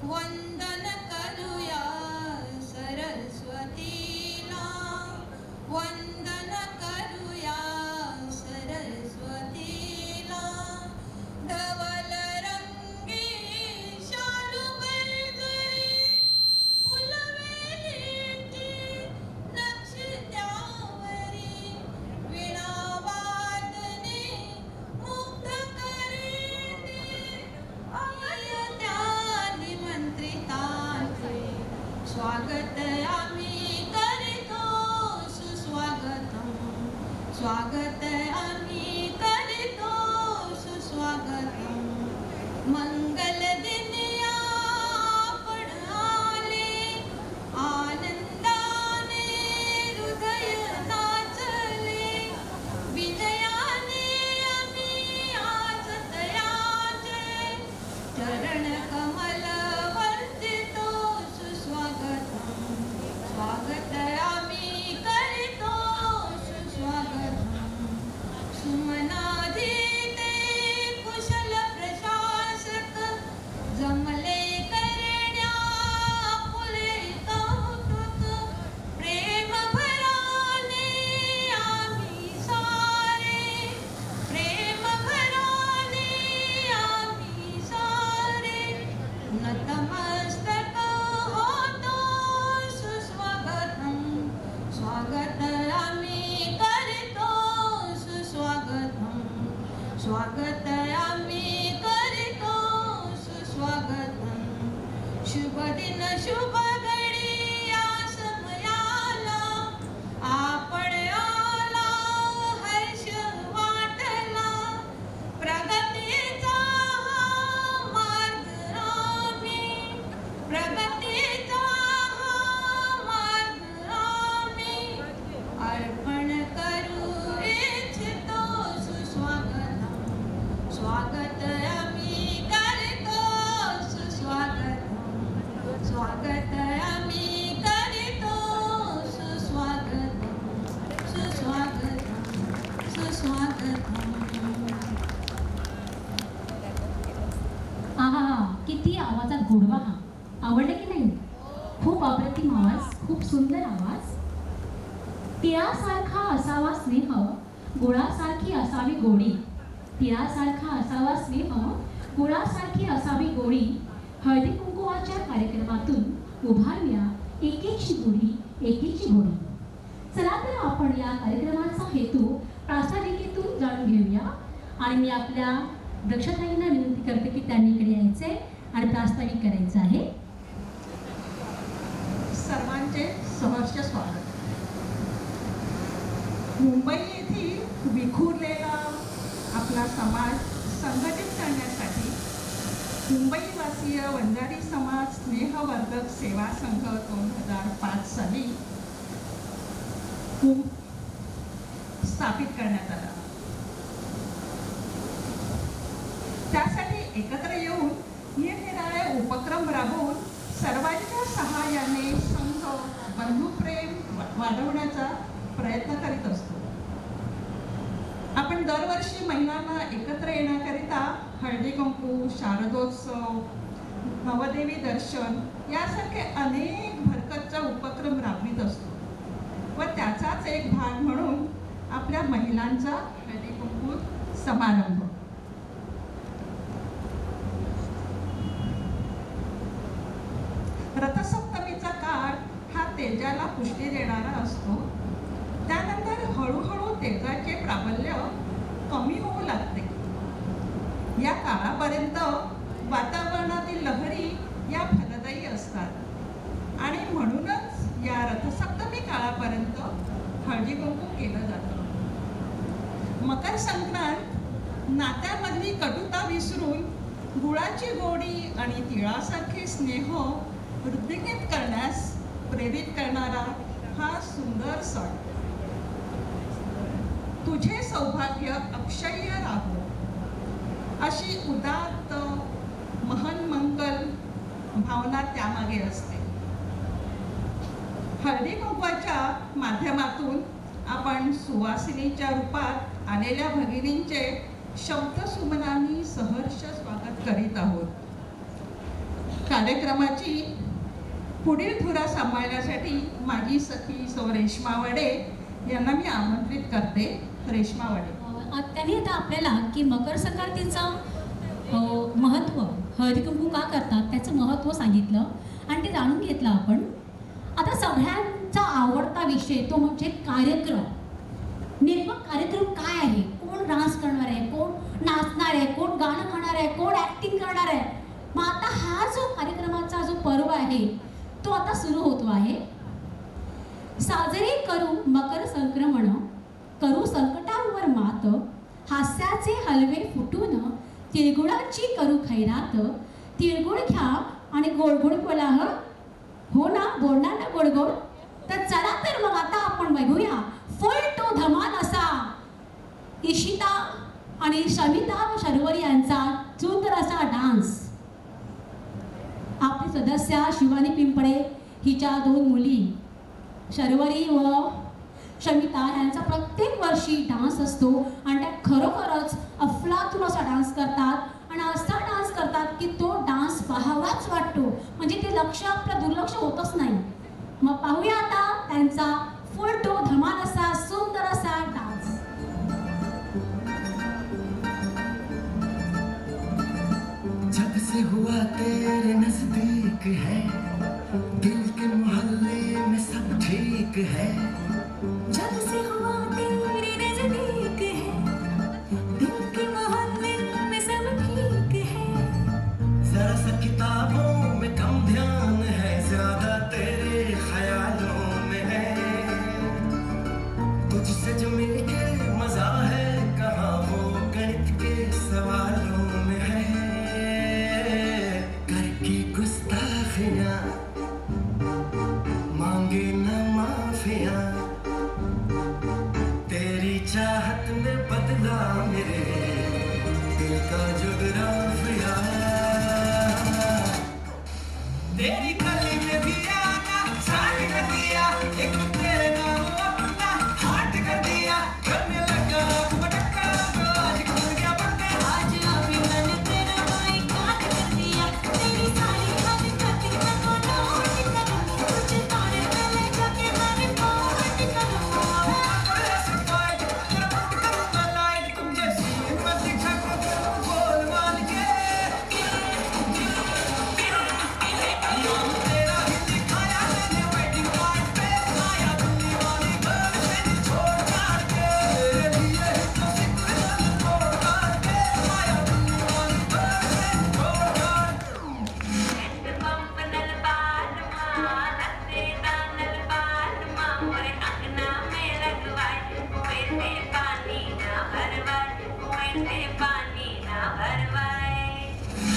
वंदन करूया सरस्वतीला, वंदन करूया सरस्वतीला. धवल रंगी शालू गजरी, फुलवेलीची नक्ष त्यावरी, वीणा वादने मुग्ध करीने, त्या निमंत्रितांचे स्वागत आम्ही करीतो सुस्वागतम. स्वागत आम्ही करीतो सुस्वागतम. मंगल दिनी आपण आले, आनंदाने हृदय नाचले. विजयाने आम्ही आज तयाचे, चरण कमल वंदितो सुस्वागतम. स्वागत आम्ही करीतो सुस्वागतम. सुमनाधीते कुशल प्रशासक, जमले करण्या फुले कौतुक. प्रेम भराने आम्ही सारे, प्रेम भराने आम्ही सारे. नतमस्तक होतो सुस्वागतम. स्वागत आम्ही करीतो सुस्वागतम. स्वागत आम्ही करीतो सुस्वागतम. शुभ दिन शुभ घडी या समयाला, आपण आला हर्ष वाटला. प्रगतीचा हा मार्ग आम्ही, प्रगतीचा हा मार्ग आम्ही अर्पण करू इच्छितो सुस्वागतम. स्वागत आम्ही करीतो सुस्वागतम. स्वागत आम्ही करीतो सुस्वागतम. सुस्वागतम सुस्वागतम. आहा, किती आवाजात गोडवा हा. आवडले की नाही? खूप अप्रतिम आवाज, खूप सुंदर आवाज. तिळासारखा असावा स्नेह, गुळासारखी असावी गोडी. तिळासारखा असावा स्नेह, गुळासारखी असावी गोडी. हळदी कुंकुवाच्या कार्यक्रमातून उभारूया एकेची गोडी, एकेची गोडी. चला तर आपण या कार्यक्रमाचा हेतू प्रास्ताविकेतून जाणून घेऊया. आणि मी आपल्या दक्षताईंना विनंती करते की त्यांनी इकडे यायचे आणि प्रास्ताविक करायचं आहे. सर्वांचे सहर्ष स्वागत. मुंबई येथील विखुरलेला आपला समाज संघटित करण्यासाठी मुंबईवासीय वंजारी समाज स्नेहवर्धक सेवा संघ 2005 साली स्थापित करण्यात आला. त्यासाठी एकत्र येऊन निरनिराळे उपक्रम राबवून सर्वांच्या सहाय्याने संघ बंधुप्रेम वाढवण्याचा प्रयत्न करीत असतो. आपण दरवर्षी महिलांना एकत्र येण्याकरिता हळदी कुंकू, शारदोत्सव, नवदेवी दर्शन यासारखे अनेक भरकतचा उपक्रम राबवित असतो व त्याचाच एक भाग म्हणून आपल्या महिलांचा हळदी कुंकू समारंभ. रथसप्तमीचा काळ हा तेजाला पुष्टी देणारा असतो. त्यानंतर हळूहळू तेजाचे प्राबल्य कमी होऊ लागते. या काळापर्यंत वातावरणातील लहरी या फलदायी असतात आणि म्हणूनच या रथसप्तमी काळापर्यंत हळदी कुंकू केलं जातं. मकर संक्रांत नात्यामधली कटुता विसरून गुळाची गोडी आणि तिळासारखे स्नेह वृद्धिंगित करण्यास प्रेरित करणारा हा सुंदर सण. तुझे सौभाग्य अक्षय्य राहो अशी उदात्त महन मंगल भावना त्यामागे असते. हळदी कुंकवाच्या माध्यमातून आपण सुवासिनीच्या रूपात आलेल्या भगिनींचे शब्द सुमनांनी सहर्ष स्वागत करीत आहोत. कार्यक्रमाची पुढील धुरा सांभाळण्यासाठी माझी सखी सौ रेश्मा वडे यांना मी आमंत्रित करते. रेश्मा वडे. त्यांनी आता आपल्याला की मकर संक्रांतीचं महत्त्व, हळदी कुंकू का करतात त्याचं महत्त्व सांगितलं आणि ते जाणून घेतलं आपण. आता सगळ्यांचा आवडता विषय तो म्हणजे कार्यक्रम. नेमकं कार्यक्रम काय आहे, कोण डान्स करणार आहे, कोण नाचणार आहे, कोण गाणं गाणार आहे, कोण ॲक्टिंग करणार आहे. मग आता हा जो कार्यक्रमाचा जो पर्व आहे तो आता सुरू होतो आहे. साजरे करू मकर संक्रमण, करू संकटांवर मात, हास्याचे हलवे फुटून, तिळगुळाची करू खैरात. तिळगुळ घ्या आणि गोड गोड बोला. हो ना, बोलणार ना गोड गोड. तर चला तर मग आता आपण बघूया फुल तो धमाल असा इशिता आणि शमिता व शर्वरी यांचा सुंदर असा डान्स. आपली सदस्या शिवानी पिंपळे हिच्या 2 मुली शर्वरी व शमिता यांचा प्रत्येक वर्षी डान्स असतो आणि त्या खरोखरच अफलातून असा डान्स करतात आणि असा डान्स करतात की तो डान्स पाहावाच वाटतो. म्हणजे ते लक्ष आपलं दुर्लक्ष होतच नाही. मग पाहूया आता त्यांचा फुल तो धमाल असा सुंदर असा डान्स. जब से हुआ तेरे नजदीक है, दिल के मोहल्ले में सब ठीक है. जब से हुआ तेरे नजदीक है, दिल के मोहल्ले में सब ठीक है. जरा सा किताबों में कम ध्यान है, ज्यादा तेरे ख्यालों में है. तुझसे जो मिलके मजा है, कहाँ वो गणित के सवालों में है. करके गुस्ताखियाँ मांगे न माफिया, तेरी चाहत में बदला मेरे दिल का जुगराफिया. तेरी गली में भी आना स्टार्ट कर दिया, एक तेरे नाम अपना हार्ट कर दिया. करने लगा भटका आज खुल गया बंदे. आज अभी मैंने तेरा भाई काट कर दिया, तेरी सारी हरकतें मैं को नोट करूं. तुझे तारे पहले जाके मैं रिपोर्ट करूं.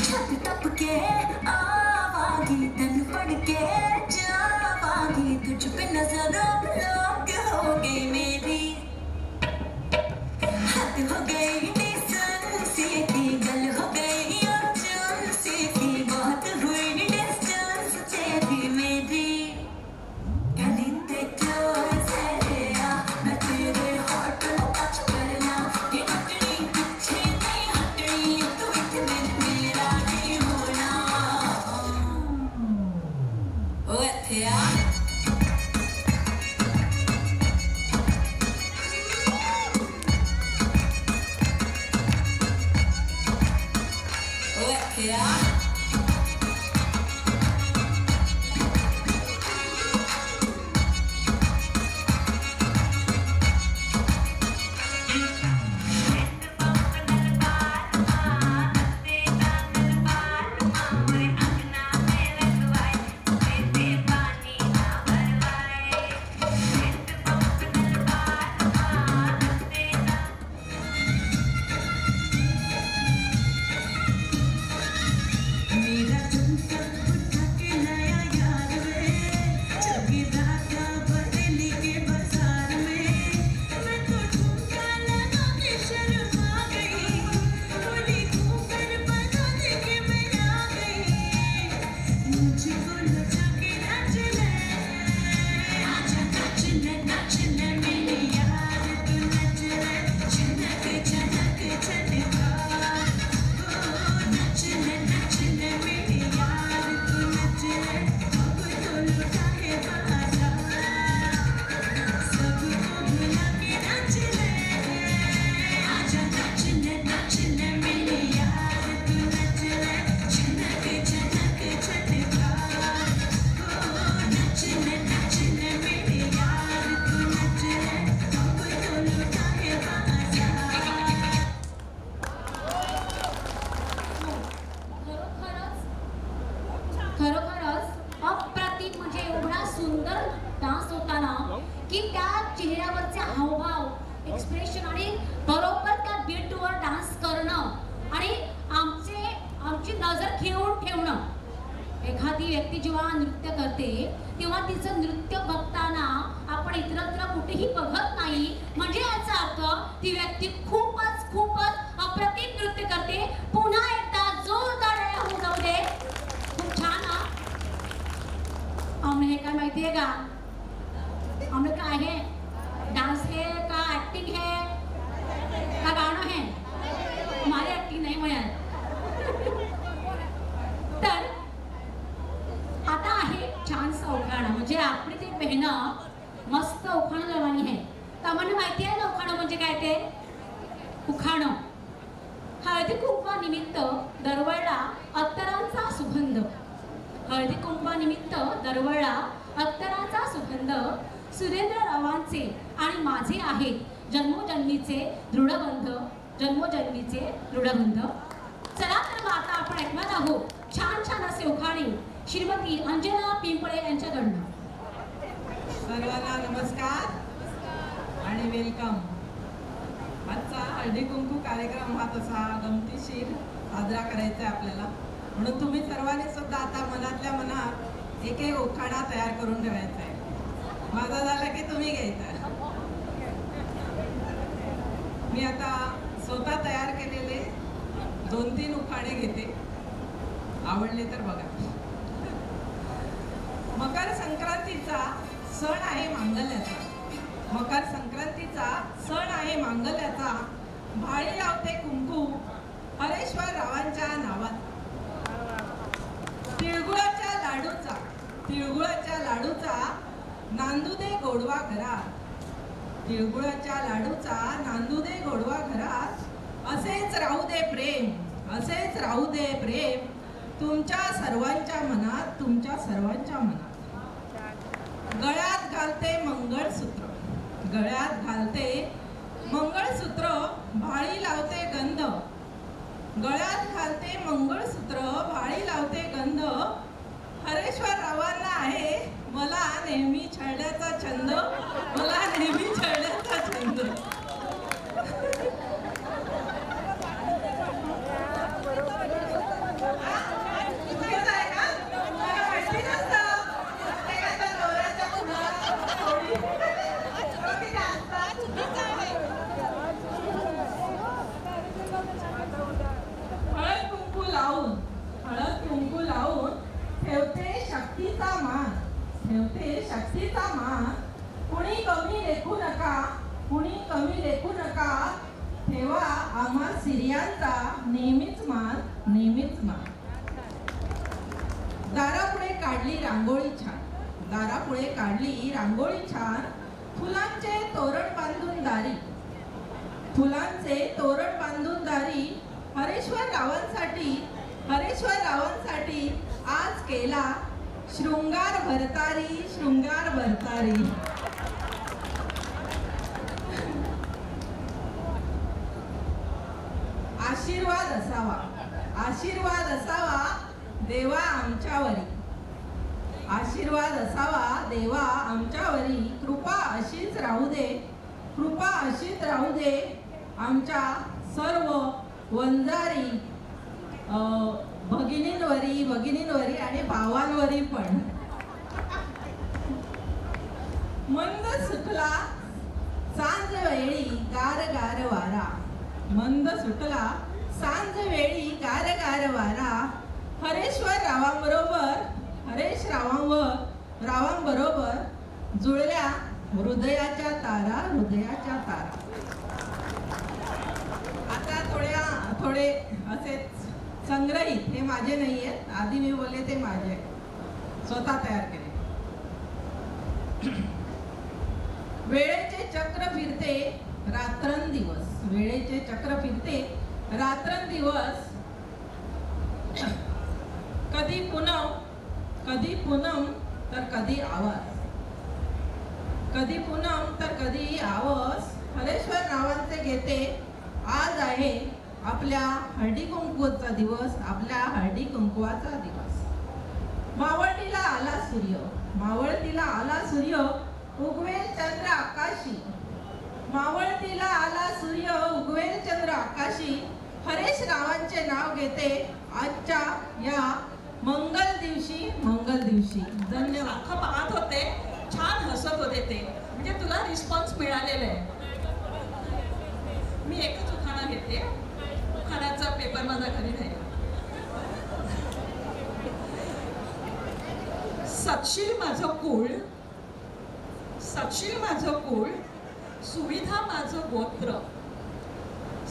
छत टप के आवागी, तन पड़ के जावागी. तुझ पे नजर लोग हो गई मेरी, हद हो गई डिस्टेंस की, गल हो गई अर्जेंस की. बहुत हुई डिस्टेंस तेरी मेरी. गली ते क्लोज है या मैं तेरे हार्ट को टच करना. ये हटनी पीछे नहीं हटनी, तू इतने मेरा नहीं होना. ओ एथिया ओ एथिया. मेरा तुम सब उठा के नया यार वे, चौकी राजा बदली के बाजार में. मैं तो ठुमका लगा के शर्मा गई, बोली घूंघट बना दे के मैं आ गई. मुझको लगा के नाच ले, आजा नाच ले मेरी यार. तू नच ले, झनक झनक झनका. नाच ले मेरी यार. तू खरोखरच अप्रतिम म्हणजे एवढा सुंदर डान्स होता ना की त्या चेहऱ्यावरचे हावभाव एक्सप्रेशन आणि बरोबर त्या बीटवर डान्स करणं आणि आमची नजर खिळवून ठेवणं. एखादी व्यक्ती जेव्हा नृत्य करते तेव्हा तिचं नृत्य बघताना आपण इतरत्र कुठेही बघत नाही म्हणजे याचा अर्थ ती व्यक्ती खूपच खूपच अप्रतिम नृत्य करते. पुन्हा एकदा जोरदार टाळ्या होऊ जाऊ दे. खूप छान ना. आम्ही हे काय माहितीये का? आम्ही काय आहे? डान्स है का ऍक्टिंग है का गाणं है? हमारी ऍक्टिंग नाही मिळत. तर आता आहे छानसं उखाणं म्हणजे आपली ते मेहनत मस्त उखाणं लवानी आहे. आम्हाला माहिती आहे ना उखाणं म्हणजे काय ते? उखाणं हळदी कुंकवानिमित्त दरवळला अत्तरांचा सुगंध. हळदी कुंकवानिमित्त दरवळला अत्तरांचा सुगंध सुरेंद्ररावांचे आणि माझे आहे जन्मोजन्मीचे दृढबंध. जन्मोजन्मीचे दृढबंध. चला तर मग आता आपण ऐकणार आहोत छान छान असे उखाणे श्रीमती अंजना पिंपळे यांच्याकडनं. सर्वांना नमस्कार आणि वेलकम. आजचा हळदी कुंकू कार्यक्रम हा तसा गमतीशीर साजरा करायचा आहे आपल्याला, म्हणून तुम्ही सर्वांनी सुद्धा आता मनातल्या मनात एक एक उखाणा तयार करून ठेवायचा आहे. माझा झाला की तुम्ही घ्यायचा. मी आता स्वतः तयार केलेले 2-3 उखाणे घेते, आवडले तर बघा. मकर संक्रांतीचा सण आहे मांगल्याचा. मकर संक्रांतीचा सण आहे मांगल्याचा. भाळी लावते कुंकू हरेश्वर रावांच्या नावात. तिळगुळाच्या लाडूचा तिळगुळाच्या लाडूचा नांदू दे गोडवा घरात. तिळगुळाच्या लाडूचा नांदू दे गोडवा घरात. असेच राहू दे प्रेम असेच राहू दे प्रेम तुमच्या सर्वांच्या मनात तुमच्या सर्वांच्या मनात. गळ्यात घालते मंगळसूत्र गळ्यात घालते मंगळसूत्र भाळी लावते गंध. गळ्यात घालते मंगळसूत्र भाळी लावते गंध. हरेश्वर रावांना आहे मला नेहमी छळण्याचा छंद. मला नेहमी छळण्याचा छंद. हळद कुंकू लावून ठेवते शक्तीचा मान. कुणी कमी लेखू नका कुणी कमी लेखू नका. ठेवा आम्हा स्त्रियांचा नेहमीच मान. दारापुढे काढली रांगोळी छान. फुलांचे तोरण बांधून दारी. हरेश्वर रावांसाठी आज केला शृंगार भरतारी. आशीर्वाद असावा देवा आमच्यावरी. कृपा अशीच राहू दे आमच्या सर्व वंजारी भगिनींवरी आणि भावांवरी पण. मंद सुटला सांज वेळी गार वारा. गार वारा. हरेश्वर रावांबरोबर जुळल्या हृदयाच्या तारा. आता थोडे असेच संग्रहित, हे माझे नाही आहेत, आधी मी बोलले ते माझे स्वतः तयार केले. वेळेचे चक्र फिरते रात्रंदिवस. कधी पूनम तर कधी आवाज. हरेश्वर रावांचे घेते आज आहे आपल्या हळदी कुंकवाचा दिवस. मावळतीला आला सूर्य, मावळतीला आला सूर्य, उगवेल चंद्र आकाशी. मावळतीला आला सूर्य, उगवेल चंद्र आकाशी. हरेश रावांचे नाव घेते आजच्या या मंगल दिवशी, मंगल दिवशी. धन्यवाद. सारखं पाहत होते, छान हसत होते ते, म्हणजे तुला रिस्पॉन्स मिळालेला आहे. मी एकच उखाणा घेते, उखाण्याचा पेपर माझा घरी राहिला. सतशील माझं कुळ, सतशील माझं कुळ, सुविधा माझं गोत्र.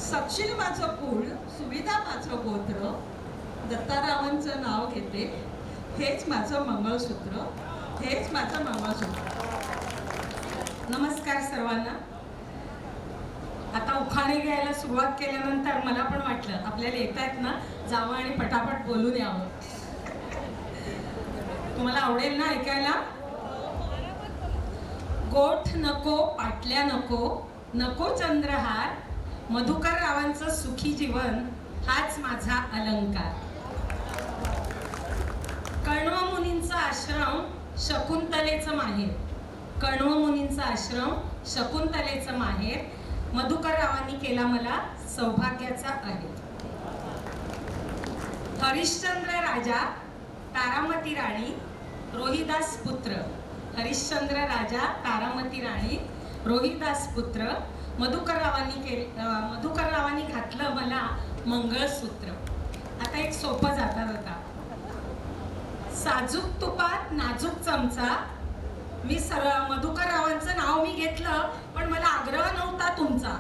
सतशील माझं कुळ, सुविधा माझं गोत्र. दत्तारावांचं नाव घेते, हेच माझं मंगळसूत्र, हेच माझं मंगळसूत्र. नमस्कार सर्वांना. आता उखाणे घ्यायला सुरुवात केल्यानंतर मला पण वाटलं आपल्याला येत आहेत ना, जावं आणि पटापट बोलून यावं. तुम्हाला आवडेल ना ऐकायला? गोठ नको, पाटल्या नको, नको चंद्रहार, मधुकर रावांचं सुखी जीवन हाच माझा अलंकार. कण्व मुनींचा आश्रम शकुंतलेचं माहेर, कण्व मुनींचा आश्रम शकुंतलेचं माहेर, मधुकर रावांनी केला मला सौभाग्याचा आहे. हरिश्चंद्र राजा, तारामती राणी, रोहिदास पुत्र. हरिश्चंद्र राजा, तारामती राणी, रोहिदास पुत्र. मधुकर रावांनी घातलं मला मंगळसूत्र. आता एक सोपं जाता जाता. साजूक तुपात नाजूक चमचा. मी मधुकर रावांचं नाव मी घेतलं, पण मला आग्रह नव्हता तुमचा.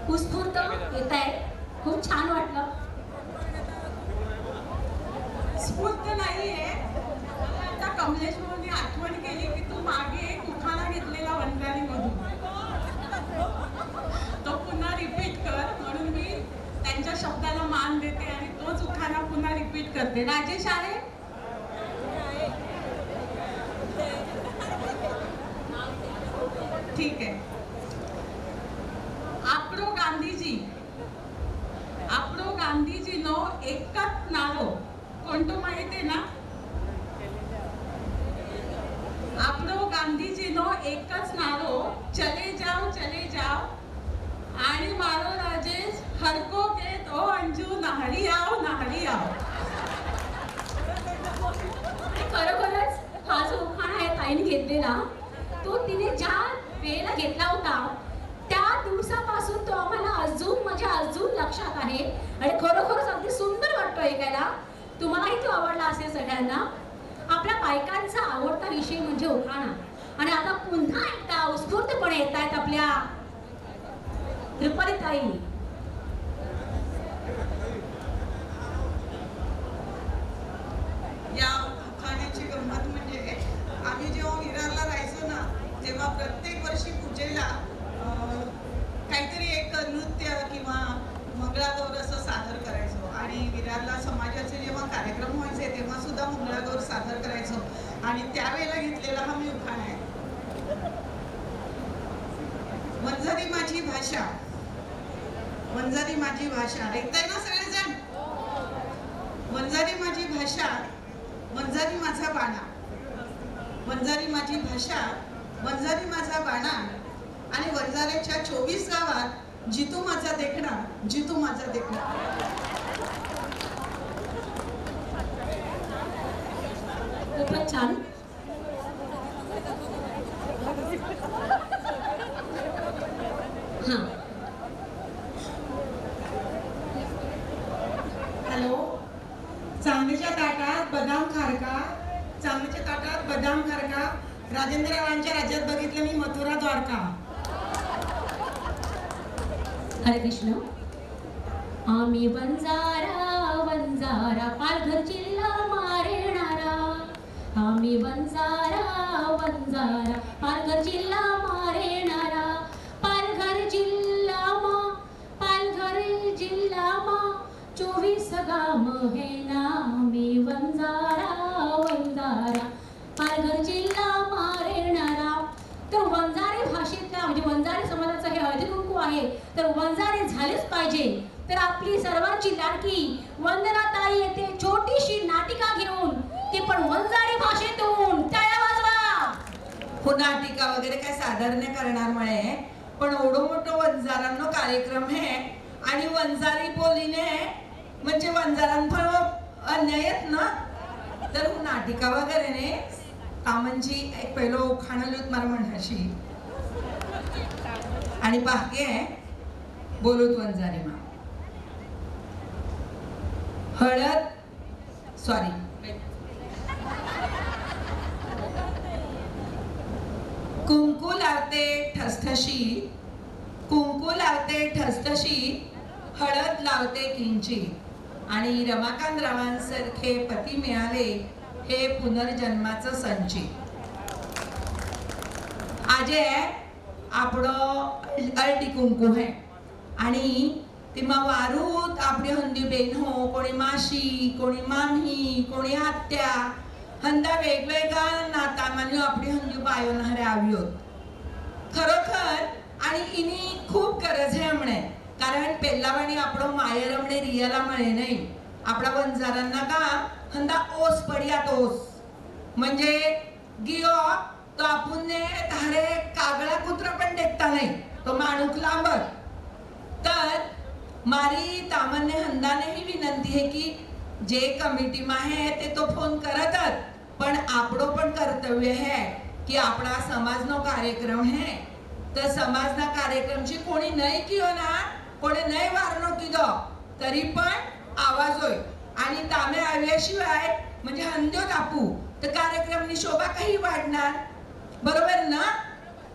उत्स्फूर्त येत आहे, खूप छान वाटलं. स्फूर्त नाहीये. आता कमलेश भाऊनी आठवण केली की तू मागे एक उखाणा घेतलेला वंजारीमधून, तो पुन्हा रिपीट कर, म्हणून मी त्यांच्या शब्दाला मान देते आणि तोच उखाणा पुन्हा रिपीट करते. राजेश आहे? ठीक आहे. आपडो गांधीजी, आपडो गांधीजी नो एकच नारो. कोणतो माहिती ना? आपडो गांधीजी नो एकच नारो, चले जाओ चले जाओ, आणि मारो राजेश हरको घेत ओ अंजू, नाहरी आओ नाहरी आओ. खरोखरच हा जो उखाणा आहे ताईने घेतलेला, तो तिने ज्या वेळेला घेतला होता त्या दिवसापासून तो आम्हाला अजून लक्षात आहे आणि खरोखरच अगदी सुंदर वाटतो ऐकायला. तुम्हालाही तो आवडला असेल सगळ्यांना. आपल्या बायकांचा आवडता विषय म्हणजे उखाणा. आणि आता पुन्हा एकदा उत्स्फूर्तपणे येत आहेत आपल्या रुपालीताई. या उखाण्याची गंमत म्हणजे आम्ही जेव्हा विरारला राहायचो ना, तेव्हा प्रत्येक वर्षी पूजेला काहीतरी एक नृत्य किंवा मंगळागौर असं सादर करायचो. आणि विरारला समाजाचे जेव्हा कार्यक्रम व्हायचे तेव्हा सुद्धा मंगळागौर सादर करायचो. आणि त्यावेळेला घेतलेला हा मी उखाणा आहे. वंजारी माझी भाषा, वंजारी माझी भाषा. ऐकताय ना सगळेजण? वंजारी माझी भाषा, वंजारी माझा बाणा. वंजारी माझी भाषा, वंजारी माझा बाणा. आणि वंजाऱ्याच्या 24 गावात जितू माझा देखणा, जितू माझा देखणा. खूपच छान. हां, हॅलो. चांदीच्या ताटात बदाम खारका, चांदीच्या ताटात बदाम खारका. राजेंद्र रावांच्या राज्यात बघितलं मी मथुरा द्वारका. हरे कृष्ण. आम्ही वंजारा, वंजारा, पालघर जिल्हा मारेणारा. आम्ही वंजारा, वंजारा, पालघर जिल्हा मारेणारा. पालघर जिल्हा मा, पालघर जिल्हा मा 24 गाम हे ना. आम्ही वंजारा, वंजारा, पालघर जिल्हा मारेणारा. तर वंजारी भाषेतल्या म्हणजे वंजारी समाजाचं हे हळदी कुंकू आहे, तर वंजारी झालेच पाहिजे. तर आपली सर्वांची लाडकी वंदनाताई येथे छोटीशी नाटिका घेऊन नाटिका वगैरे काय सादर नाही करणार म्हणे, पण एवढं मोठं वंजारांनो कार्यक्रम आहे आणि वंजारी बोलीने म्हणजे वंजारांपण अन्यायच ना, तर नाटिका वगैरे ने कामांची एक पहिलं उखाणलं मला म्हणशी आणि बाकी आहे बोलूत वंजारी मा हळद कुंकू लावते ठसठशी हळद लावते किंची आणि रमाकांत रावांसारखे पती मिळाले हे पुनर्जन्माचं संचित. आजे आपलं हळदी कुंकू है आणि तिमा वारूत आपली हंदी बेन हो, कोणी माशी, कोणी मामी, कोणी आत्या, हंदा वेगवेगळा नाता मानू आपली हंदी बायो नहरे आव्योत खरोखर. आणि इनी खूप गरज आहे म्हणे, कारण पेल्लावाणी आपलं मायर म्हणे रियाला म्हणे नाही, आपल्या वंजारांना का हंदा ओस पडियात ओस म्हणजे गियो तो आपण धारे कागळा कुत्रा पण देखता नाही, तो माणूक लांबत. तर मारी तामन्य हंदाने ही विनंती है की जे कमिटी में है ते तो फोन करतच, पण आपणो पण कर्तव्य है की आपला समाजनो कार्यक्रम है, तर समाजना कार्यक्रमची कोणी नाही कियो ना, कोणी नाही वारणो किदो तरी पण आवाज होय आणि तामे आल्याशिवाय म्हणजे हंद्यो कापू तर कार्यक्रमनी शोभा काही वाढणार, बरोबर ना.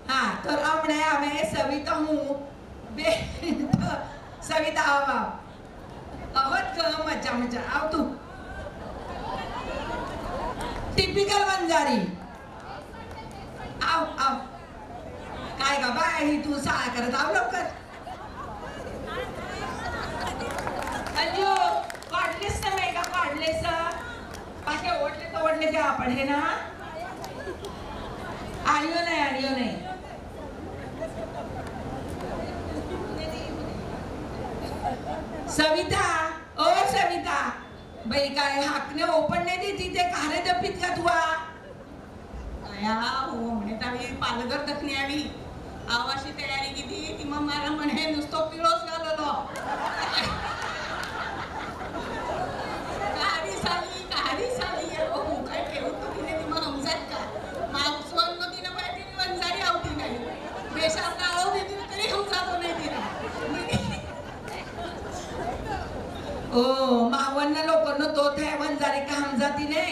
हा तर आमणे आम्ही सविता हूँ सविता आवा अवत मजा मजा आव तू टिपिकल वंजारी आव आव काय गा बाय ही तू साळा करत आव लवकर. अंजू काढलेस ना मेगा काढलेस पाके ओढले तर ओढले ते आपण हे ना आडिओ नाही सविता ओ सविता बाई काय हाकने ओपन नाही देती ते कारे दपीत का तुआ आया हो म्हणे तावी पालघर दखणी आवी आवाशी तयारी किती ती मग मला म्हणे नुसतो पिळोच घाललो काडी साली हो काय ठेवत तो तिने ती मग समजत का मागसोन नो तिने पाय तिने वंजारी आवती नाही बेशात नाव देती तरी समजातो नाही तिने ओ मावन्न लोकांना तो थे वंजारी का हमजाती ने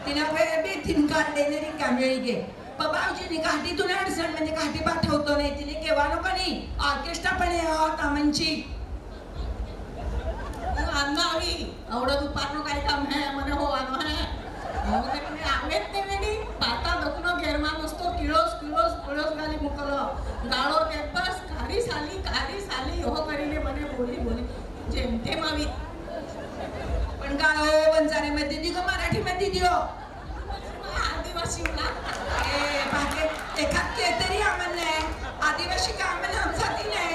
तिने बे तीन काढले ने कामेळी गे बाबाजीने काठीतून अडचण म्हणजे काठी पाठवतो नाही तिने केव्हा नको नाही ऑर्केस्ट्रा पण तामांची आवी आवडत दुपारनो काय काम है मने हो आनो है हो ते आवेत ते वेडी पाता दखनो गेरमा नसतो किळोस गाली मुकलो गाळो ते बस काडी साली हो करीने मने बोली जेमते मावी पण गाळो वंजारी मध्ये दिगो मराठी मध्ये दियो आदिवासी ना ए बाके एखाद केतरी आमने आदिवासी का आमने हमजाती ने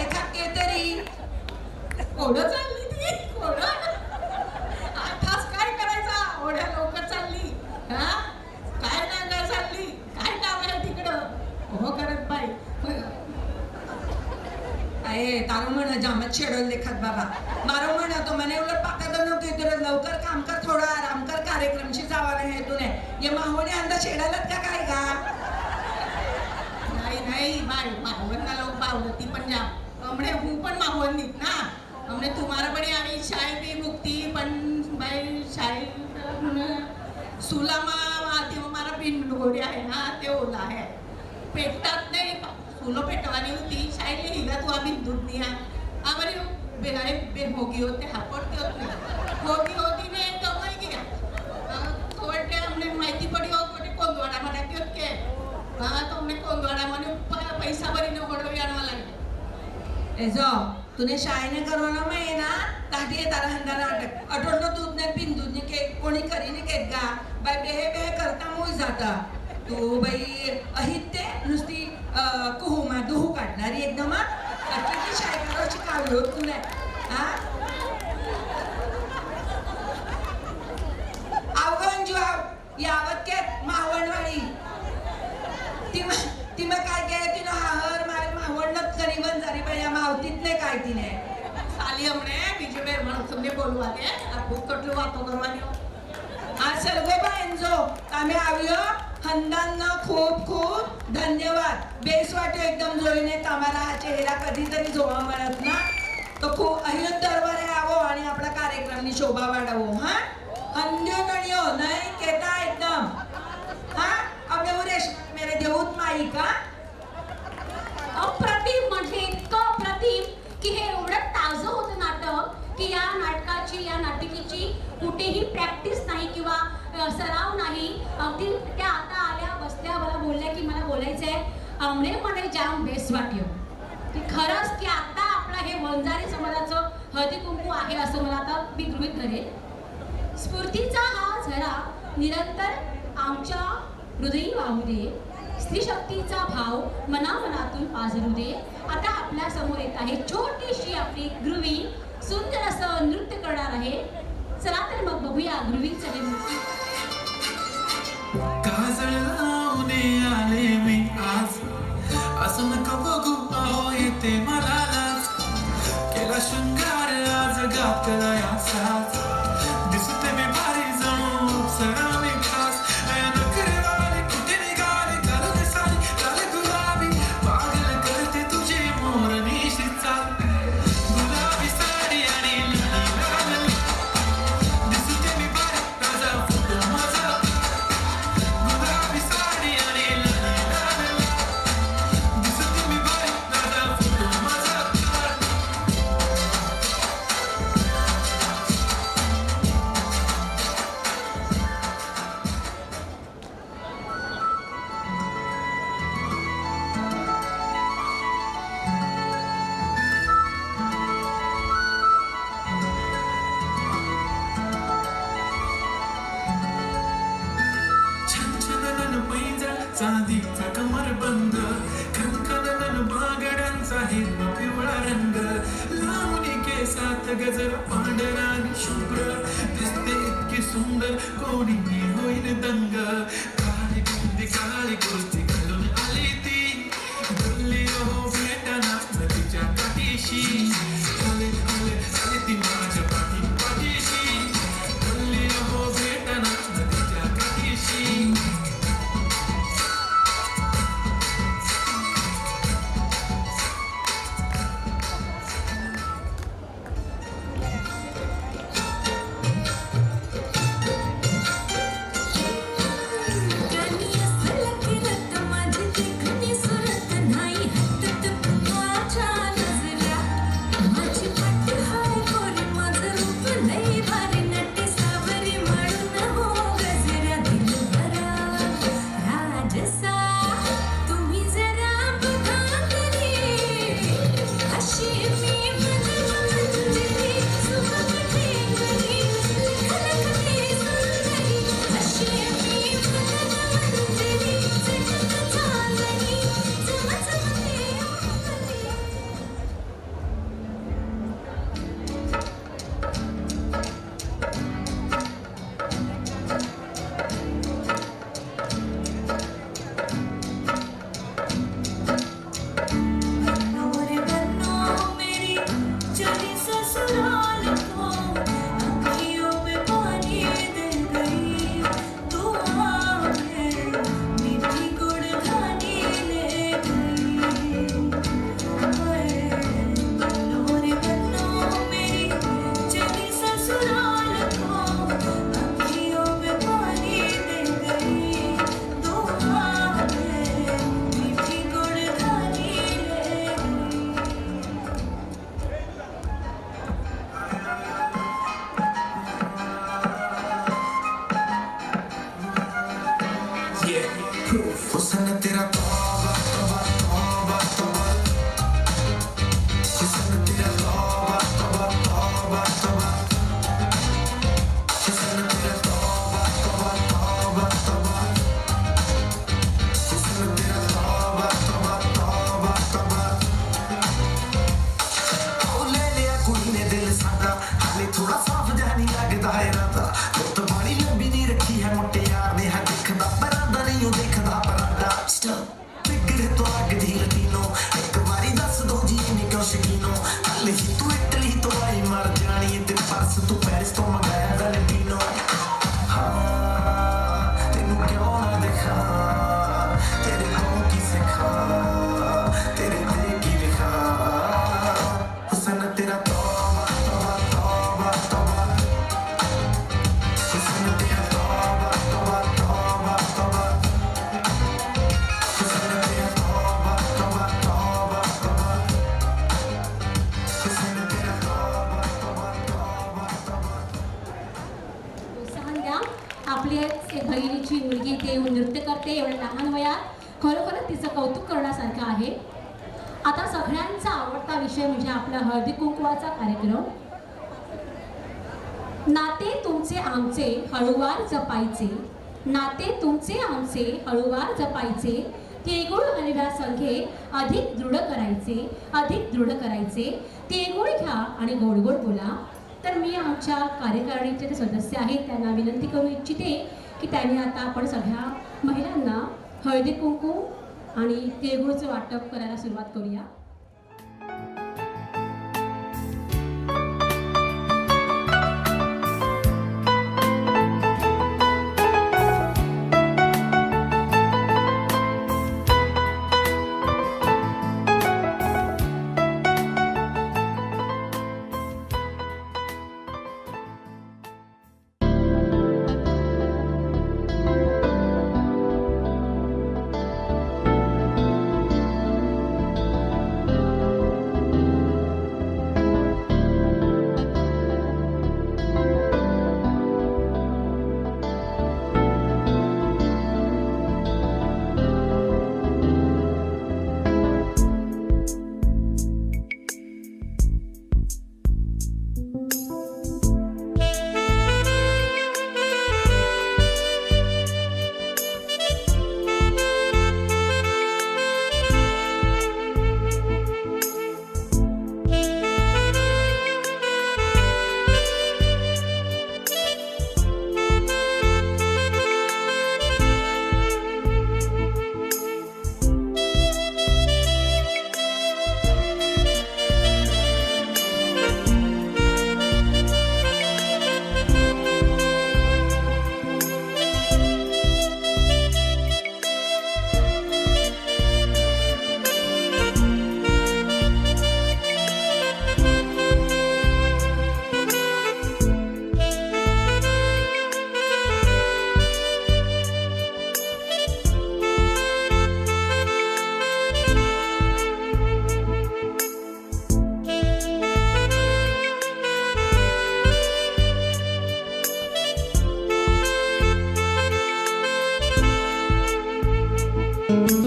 एखाद केतरी ओढं चालली ती ओढं आठास काय करायचा ओढ्या लवकर चालली हा काय नाही चालली काय काम आहे तिकडं हो करत बाई अये तारो म्हण जामत छेडल लेखत बाबा मारो म्हण तो मने उलट पाका दनो के तर लवकर काम कर थोडा आराम कर कार्यक्रमशी जावा नाही तूने ये माहोने अंदा छेडालत का काय गा नाही बाई माहवनना लोक बावलती पण जा हमणे હું પણ માહવનની ના हमने तुम्हारा बड़ी आवी शाही भी मुक्ति पण बाई शाही सुलामा आती हमारा पिंड गोड़ी आहे ना ते ओला है पेटतात नाही सुलो पेटवानी होती शाही हिला तू आम्ही दूध निया आम्हाला बेहाय बे होगी होते हापडते होती ने कमाई गया कोटे हमने माहिती पड़ी हो कोटे कोंदवाडा मध्ये केत के हां तो हमने कोंदवाडा मध्ये पैसा भरी ने ओडवी आणवा लागले एजो तूने शाळेने करवना मै ना ताठी तारा हंदा नाटक अटोडनो दूध ने पिन दूध ने के कोणी करीने केत गा बाय बेहे करता मोय जाता तू बाई अहित्ते नुसती कुहुमा दुहू काढणारी एकदम किती शाळे करायची कावी होत तुने हा आवगंजू यावत के मावणवाडी काय तिने साली हमने बीजे में मन तुमने बोलवा के अब खूब कटलू बातों करवानी हो असेल गो बायंजो आम्ही આવ્યો हंदांना खूप खूप धन्यवाद बेस वाटो एकदम જોઈને તમારા આ ચહેરા કધીતરી જોવા મળત ના તો ખૂબ અહીં દરબારે આવો અને આપણા કાર્યક્રમની શોભા વાળવો હા અંધ્યો ગણ્યો નહીં કેતા एकदम હા આપણે ઉરેશ मेरे देऊत माई का अप्रतिम म्हणजे इतकं अप्रतिम की हे एवढं ताजं होतं नाटक की या नाटकाची या नाटिकेची कुठेही प्रॅक्टिस नाही किंवा सराव नाही अगदी त्या आता आल्या बसल्या मला बोलल्या की मला बोलायचंय आमने म्हणे जाम बेस्ट वाटयो की खरंच की आता आपला हे वंजारी समाजाचं हळदी कुंकू आहे असं मला आता मी गृहीत धरेन स्फूर्तीचा हा झरा निरंतर आमच्या हृदयी वाहू दे स्त्री शक्तीचा भाव मनामनातून पाझरू दे आता आपल्या समोर येत आहे छोटीशी आपली गृवी सुंदर असं नृत्य करणार आहे चला तर मग बघूया गृवीचं हे नृत्य काजळ लावणे आले मी आज असं नका बघू अहो येते मला लाज केला शृंगार आज घातला या साज दिसते मी भारी जणू सरा मी खास नखरे वाली कुठे निघाली चालू सारी चाल गुलाबी पागल करते तुझे मोरनीशी चाल गुलाबी साडी आणि लाल दिसते मी भारी ताजा फोटो माझा गुलाबी साडी आणि लाल दिसते मी भारी ताजा फोटो माझा छनछनन पैंजण चांदीचा कमरबंद खनखनन बागड्यांचा हिरवा पिवळा रंग लावणी केसात गजर पांढरा आणि शुभ्र दिसते इतकी सुंदर कोणीही होईल दंग काळी कुर्ती घालून आली ती बोलली हो भेटना नदीच्या काठीशी आले ती माझ्या पाठीशी बोलली हो भेटना नदीच्या काठीशी गाणी असलं फिरत माझी देखणी सुरत नाही हटत कुणाच्या नजरा आपली एक बहिणीची मुलगी इथे येऊन नृत्य करते एवढ्या लहान वयात, खरोखरच तिचं कौतुक करण्यासारखं आहे. आता सगळ्यांचा आवडता विषय म्हणजे आपला हळदी कुंकवाचा कार्यक्रम. नाते तुमचे आमचे हळूवार जपायचे, नाते तुमचे आमचे हळूवार जपायचे, तिळगुळ हलव्यासारखे अधिक दृढ करायचे, अधिक दृढ करायचे. तिळगुळ घ्या आणि गोड गोड बोला. तर मी आमच्या कार्यकारिणीचे जे सदस्य आहेत त्यांना विनंती करू इच्छिते की त्यांनी आता आपण सगळ्या महिलांना हळदी कुंकू आणि तिळगुळचं वाटप करायला सुरुवात करूया. Thank you.